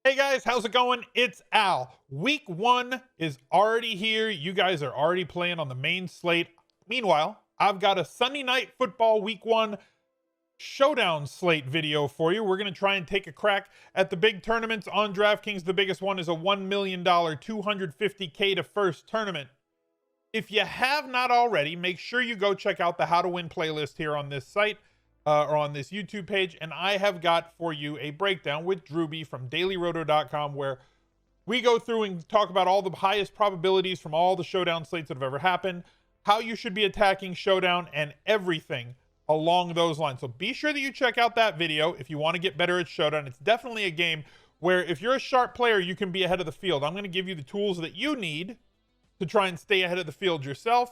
Hey guys, how's it going? It's Al. Week 1 is already here. You guys are already playing on the main slate. Meanwhile, I've got a Sunday Night Football Week 1 Showdown slate video for you. We're going to try and take a crack at the big tournaments on DraftKings. The biggest one is a $1 million, $250K to first tournament. If you have not already, make sure you go check out the How to Win playlist here on this site. Or on this YouTube page, and I have got for you a breakdown with Drewby from dailyroto.com where we go through and talk about all the highest probabilities from all the Showdown slates that have ever happened, how you should be attacking Showdown, and everything along those lines. So be sure that you check out that video if you want to get better at Showdown. It's definitely a game where if you're a sharp player, you can be ahead of the field. I'm going to give you the tools that you need to try and stay ahead of the field yourself.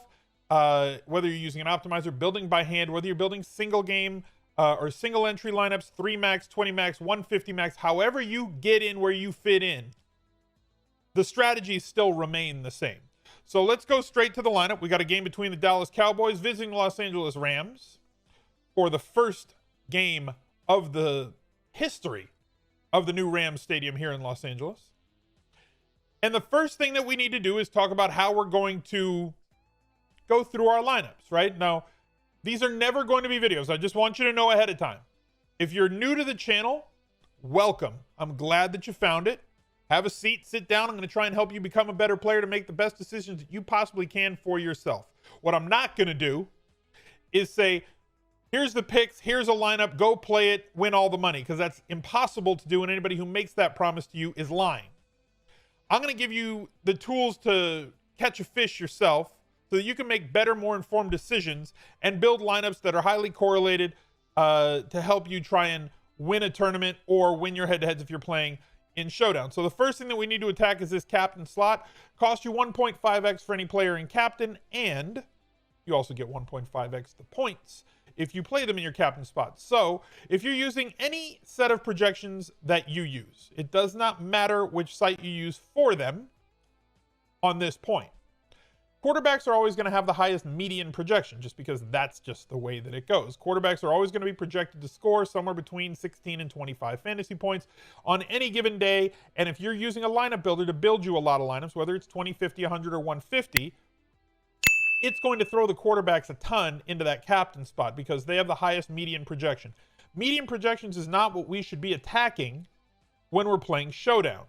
Whether you're using an optimizer, building by hand, whether you're building single game or single entry lineups, 3 max, 20 max, 150 max, however you get in where you fit in, the strategies still remain the same. So let's go straight to the lineup. We got a game between the Dallas Cowboys visiting the Los Angeles Rams for the first game of the history of the new Rams Stadium here in Los Angeles. And the first thing that we need to do is talk about how we're going to go through our lineups, right? Now, these are never going to be videos. I just want you to know ahead of time. If you're new to the channel, welcome. I'm glad that you found it. Have a seat, sit down. I'm going to try and help you become a better player to make the best decisions that you possibly can for yourself. What I'm not going to do is say, here's the picks, here's a lineup, go play it, win all the money, because that's impossible to do, and anybody who makes that promise to you is lying. I'm going to give you the tools to catch a fish yourself, so that you can make better, more informed decisions and build lineups that are highly correlated to help you try and win a tournament or win your head-to-heads if you're playing in Showdown. So the first thing that we need to attack is this captain slot. Cost you 1.5x for any player in captain, and you also get 1.5x the points if you play them in your captain spot. So if you're using any set of projections that you use, it does not matter which site you use for them on this point. Quarterbacks are always going to have the highest median projection just because that's just the way that it goes. Quarterbacks are always going to be projected to score somewhere between 16 and 25 fantasy points on any given day. And if you're using a lineup builder to build you a lot of lineups, whether it's 20, 50, 100, or 150, it's going to throw the quarterbacks a ton into that captain spot because they have the highest median projection. Median projections is not what we should be attacking when we're playing Showdown.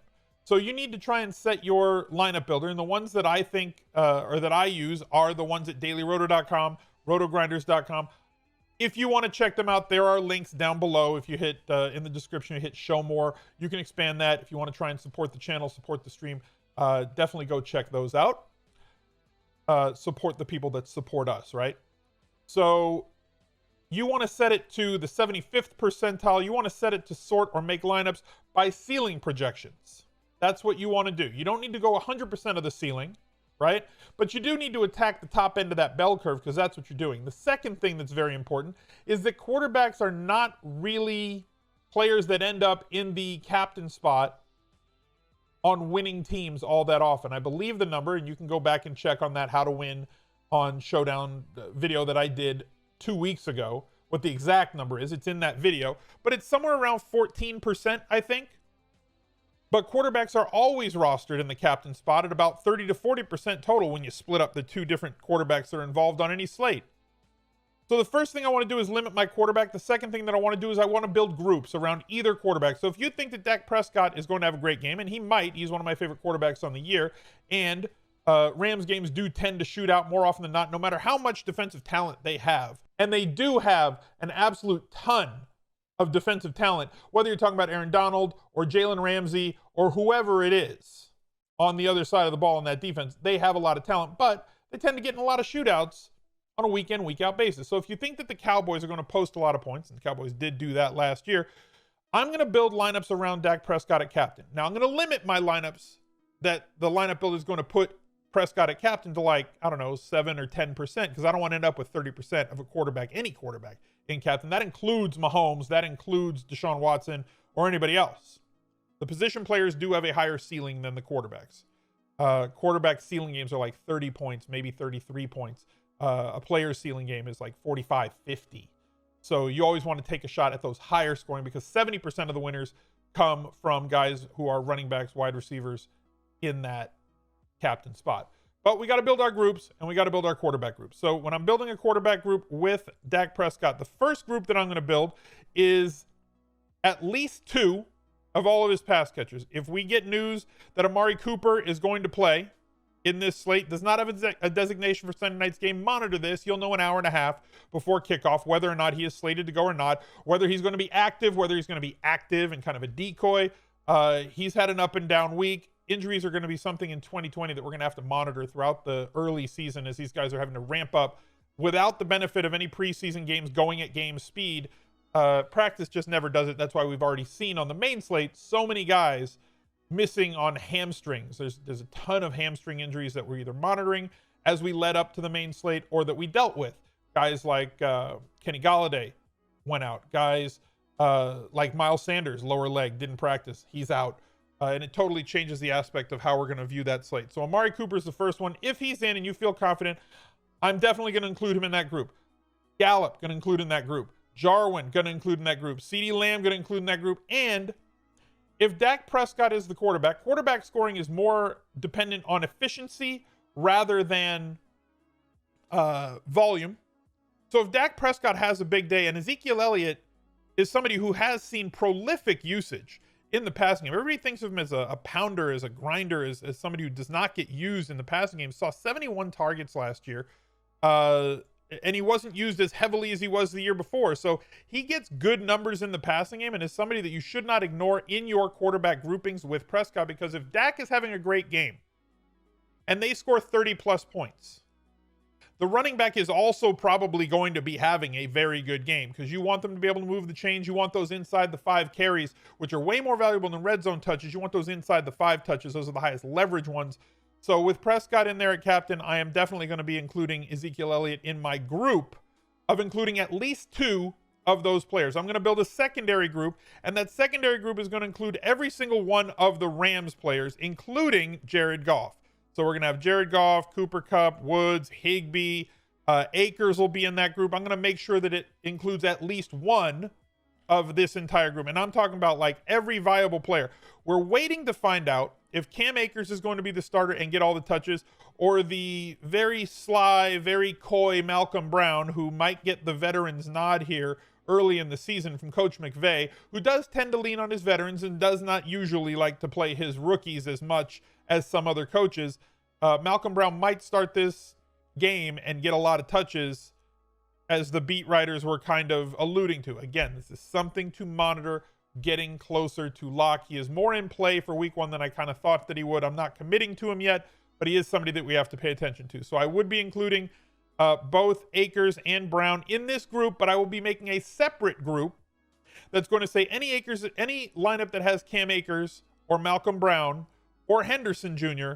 So you need to try and set your lineup builder, and the ones that I think or that I use are the ones at dailyroto.com, rotogrinders.com. If you want to check them out, there are links down below. If you hit in the description, you hit show more, you can expand that. If you want to try and support the channel, support the stream, definitely go check those out. Support the people that support us, right? So you want to set it to the 75th percentile. You want to set it to sort or make lineups by ceiling projections. That's what you want to do. You don't need to go 100% of the ceiling, right? But you do need to attack the top end of that bell curve because that's what you're doing. The second thing that's very important is that quarterbacks are not really players that end up in the captain spot on winning teams all that often. I believe the number, and you can go back and check on that How to Win on Showdown video that I did 2 weeks ago, what the exact number is. It's in that video, but it's somewhere around 14%, I think. But quarterbacks are always rostered in the captain spot at about 30 to 40% total when you split up the two different quarterbacks that are involved on any slate. So the first thing I want to do is limit my quarterback. The second thing that I want to do is I want to build groups around either quarterback. So if you think that Dak Prescott is going to have a great game, and he might, he's one of my favorite quarterbacks on the year, and Rams games do tend to shoot out more often than not, no matter how much defensive talent they have. And they do have an absolute ton of defensive talent, whether you're talking about Aaron Donald or Jalen Ramsey or whoever it is on the other side of the ball in that defense. They have a lot of talent, but they tend to get in a lot of shootouts on a week in, week out basis. So if you think that the Cowboys are going to post a lot of points, and the Cowboys did do that last year, I'm going to build lineups around Dak Prescott at captain. Now I'm going to limit my lineups that the lineup builder is going to put Prescott at captain to, like, I don't know, 7 or 10%, because I don't want to end up with 30% of a quarterback, any quarterback in captain. That includes Mahomes, that includes Deshaun Watson, or anybody else. The position players do have a higher ceiling than the quarterbacks. Quarterback ceiling games are like 30 points, maybe 33 points. A player's ceiling game is like 45, 50. So you always want to take a shot at those higher scoring because 70% of the winners come from guys who are running backs, wide receivers in that captain spot. But we got to build our groups, and we got to build our quarterback groups. So when I'm building a quarterback group with Dak Prescott, the first group that I'm going to build is at least 2 of all of his pass catchers. If we get news that Amari Cooper is going to play in this slate, does not have a designation for Sunday night's game, monitor this. You'll know an hour and a half before kickoff whether or not he is slated to go or not, whether he's going to be active, whether he's going to be active and kind of a decoy. He's had an up and down week. Injuries are going to be something in 2020 that we're going to have to monitor throughout the early season as these guys are having to ramp up without the benefit of any preseason games going at game speed. Practice just never does it. That's why we've already seen on the main slate so many guys missing on hamstrings. There's a ton of hamstring injuries that we're either monitoring as we led up to the main slate or that we dealt with. Guys like Kenny Golladay went out. Guys like Miles Sanders, lower leg, didn't practice. He's out. And it totally changes the aspect of how we're going to view that slate. So Amari Cooper is the first one. If he's in and you feel confident, I'm definitely going to include him in that group. Gallup, going to include in that group. Jarwin, going to include in that group. CeeDee Lamb, going to include in that group. And if Dak Prescott is the quarterback scoring is more dependent on efficiency rather than volume. So if Dak Prescott has a big day, and Ezekiel Elliott is somebody who has seen prolific usage in the passing game. Everybody thinks of him as a pounder, as a grinder, as somebody who does not get used in the passing game. Saw 71 targets last year, and he wasn't used as heavily as he was the year before. So he gets good numbers in the passing game and is somebody that you should not ignore in your quarterback groupings with Prescott, because if Dak is having a great game and they score 30-plus points, the running back is also probably going to be having a very good game because you want them to be able to move the chains. You want those inside the 5 carries, which are way more valuable than red zone touches. You want those inside the 5 touches. Those are the highest leverage ones. So with Prescott in there at captain, I am definitely going to be including Ezekiel Elliott in my group of including at least 2 of those players. I'm going to build a secondary group, and that secondary group is going to include every single one of the Rams players, including Jared Goff. So we're going to have Jared Goff, Cooper Kupp, Woods, HIGBEE, Akers will be in that group. I'm going to make sure that it includes at least 1 of this entire group. And I'm talking about like every viable player. We're waiting to find out if Cam Akers is going to be the starter and get all the touches, or the very sly, very coy Malcolm Brown, who might get the veterans nod here early in the season from Coach McVay, who does tend to lean on his veterans and does not usually like to play his rookies as much as some other coaches. Malcolm Brown might start this game and get a lot of touches, as the beat writers were kind of alluding to. Again, this is something to monitor getting closer to lock. He is more in play for week 1 than I kind of thought that he would. I'm not committing to him yet, but he is somebody that we have to pay attention to. So I would be including both Akers and Brown in this group, but I will be making a separate group that's going to say any lineup that has Cam Akers or Malcolm Brown or Henderson Jr.,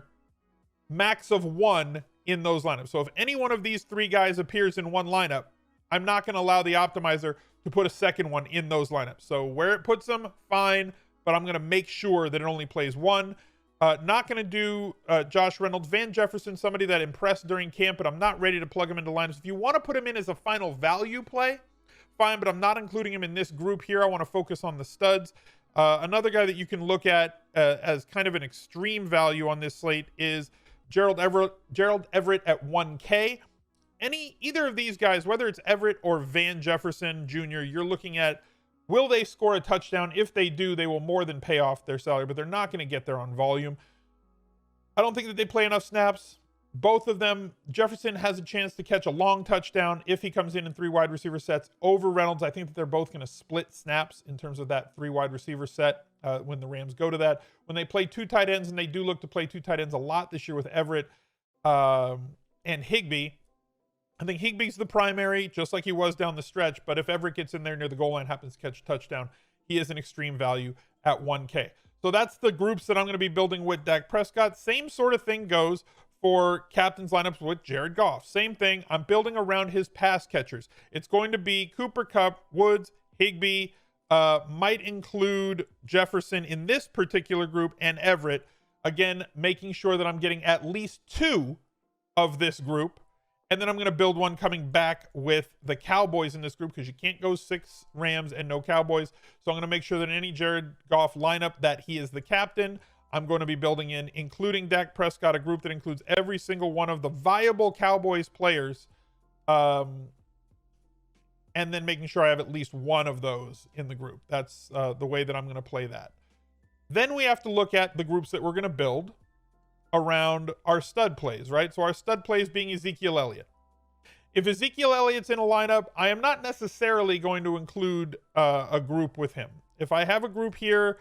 max of 1 in those lineups. So if any one of these 3 guys appears in one lineup, I'm not going to allow the optimizer to put a second one in those lineups. So where it puts them, fine, but I'm going to make sure that it only plays 1. Not going to do Josh Reynolds. Van Jefferson, somebody that impressed during camp, but I'm not ready to plug him into lineups. If you want to put him in as a final value play, fine, but I'm not including him in this group here. I want to focus on the studs. Another guy that you can look at as kind of an extreme value on this slate is Gerald Everett at 1K. Either of these guys, whether it's Everett or Van Jefferson Jr., you're looking at, will they score a touchdown? If they do, they will more than pay off their salary, but they're not going to get there on volume. I don't think that they play enough snaps. Both of them, Jefferson has a chance to catch a long touchdown if he comes in 3 wide receiver sets over Reynolds. I think that they're both going to split snaps in terms of that 3 wide receiver set when the Rams go to that. When they play 2 tight ends, and they do look to play 2 tight ends a lot this year with Everett and HIGBEE, I think HIGBEE's the primary, just like he was down the stretch. But if Everett gets in there near the goal line, happens to catch a touchdown, he is an extreme value at 1K. So that's the groups that I'm going to be building with Dak Prescott. Same sort of thing goes for captain's lineups with Jared Goff. Same thing. I'm building around his pass catchers. It's going to be Cooper Kupp, Woods, HIGBEE, might include Jefferson in this particular group, and Everett. Again, making sure that I'm getting at least 2 of this group. And then I'm going to build one coming back with the Cowboys in this group because you can't go 6 Rams and no Cowboys. So I'm going to make sure that in any Jared Goff lineup that he is the captain, I'm going to be building in, including Dak Prescott, a group that includes every single one of the viable Cowboys players. And then making sure I have at least one of those in the group. That's the way that I'm going to play that. Then we have to look at the groups that we're going to build around our stud plays, right? So our stud plays being Ezekiel Elliott. If Ezekiel Elliott's in a lineup, I am not necessarily going to include a group with him. If I have a group here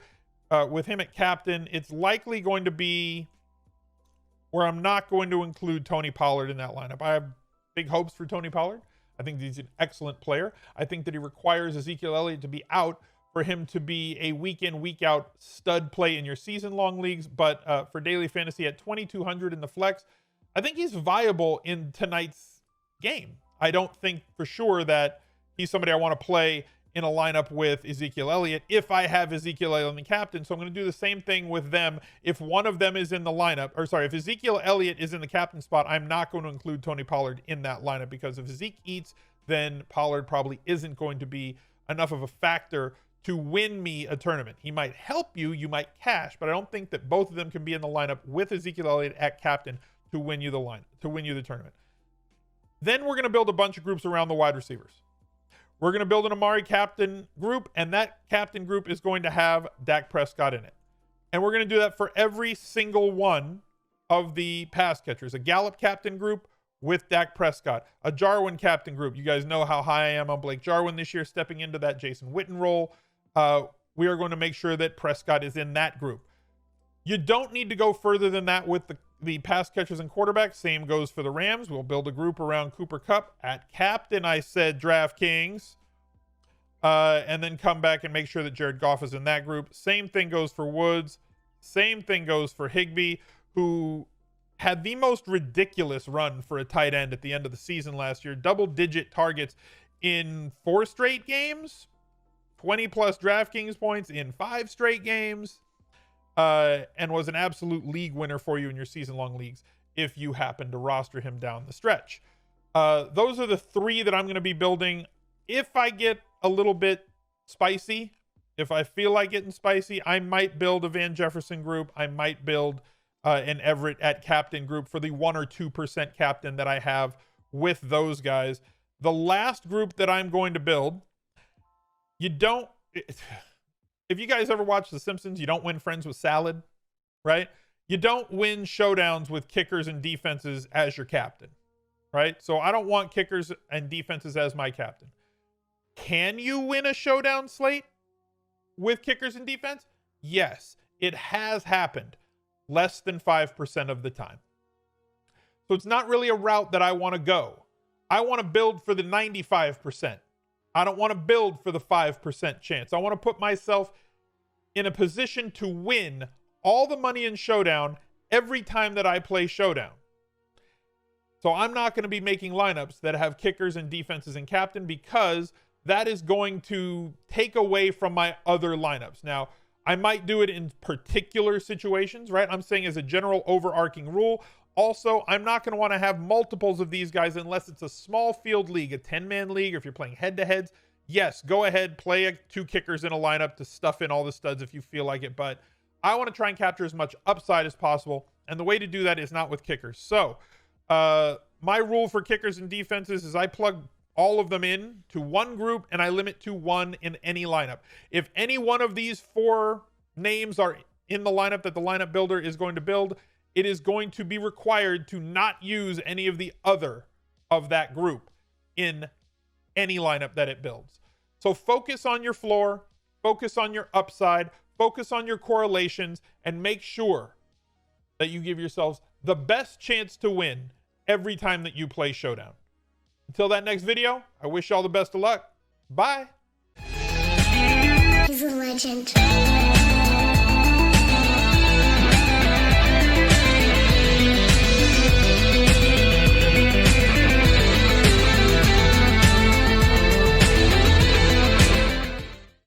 with him at captain, it's likely going to be where I'm not going to include Tony Pollard in that lineup. I have big hopes for Tony Pollard. I think he's an excellent player. I think that he requires Ezekiel Elliott to be out for him to be a week in, week out stud play in your season-long leagues. But for daily fantasy at 2,200 in the flex, I think he's viable in tonight's game. I don't think for sure that he's somebody I want to play in a lineup with Ezekiel Elliott if I have Ezekiel Elliott in the captain. So I'm going to do the same thing with them. If one of them is in the lineup, or sorry, if Ezekiel Elliott is in the captain spot, I'm not going to include Tony Pollard in that lineup because if Zeke eats, then Pollard probably isn't going to be enough of a factor to win me a tournament. He might help you, you might cash, but I don't think that both of them can be in the lineup with Ezekiel Elliott at captain to win you the tournament. Then we're going to build a bunch of groups around the wide receivers. We're going to build an AMARI captain group, and that captain group is going to have Dak Prescott in it. And we're going to do that for every single one of the pass catchers. A Gallup captain group with Dak Prescott. A Jarwin captain group. You guys know how high I am on Blake Jarwin this year, stepping into that Jason Witten role. We are going to make sure that Prescott is in that group. You don't need to go further than that with the pass catchers and quarterbacks. Same goes for the Rams. We'll build a group around Cooper Kupp at captain, I said, DraftKings. And then come back and make sure that Jared Goff is in that group. Same thing goes for Woods. Same thing goes for HIGBEE, who had the most ridiculous run for a tight end at the end of the season last year. Double-digit targets in 4 straight games. 20-plus DraftKings points in 5 straight games. And was an absolute league winner for you in your season-long leagues if you happen to roster him down the stretch. Those are the 3 that I'm going to be building. If I get a little bit spicy, if I feel like getting spicy, I might build a Van Jefferson group. I might build an Everett at captain group for the 1 or 2% captain that I have with those guys. The last group that I'm going to build, if you guys ever watch The Simpsons, you don't win friends with salad, right? You don't win showdowns with kickers and defenses as your captain, right? So I don't want kickers and defenses as my captain. Can you win a showdown slate with kickers and defense? Yes, it has happened less than 5% of the time. So it's not really a route that I want to go. I want to build for the 95%. I don't want to build for the 5% chance. I want to put myself in a position to win all the money in Showdown every time that I play Showdown. So I'm not going to be making lineups that have kickers and defenses and captain because that is going to take away from my other lineups. Now, I might do it in particular situations, right? I'm saying as a general overarching rule. Also, I'm not going to want to have multiples of these guys unless it's a small field league, a 10-man league, or if you're playing head-to-heads. Yes, go ahead, play 2 kickers in a lineup to stuff in all the studs if you feel like it. But I want to try and capture as much upside as possible. And the way to do that is not with kickers. So my rule for kickers and defenses is I plug all of them in to one group and I limit to 1 in any lineup. If any one of these 4 names are in the lineup that the lineup builder is going to build, it is going to be required to not use any of the other of that group in any lineup that it builds. So focus on your floor, focus on your upside, focus on your correlations, and make sure that you give yourselves the best chance to win every time that you play Showdown. Until that next video, I wish you all the best of luck. Bye. He's a legend.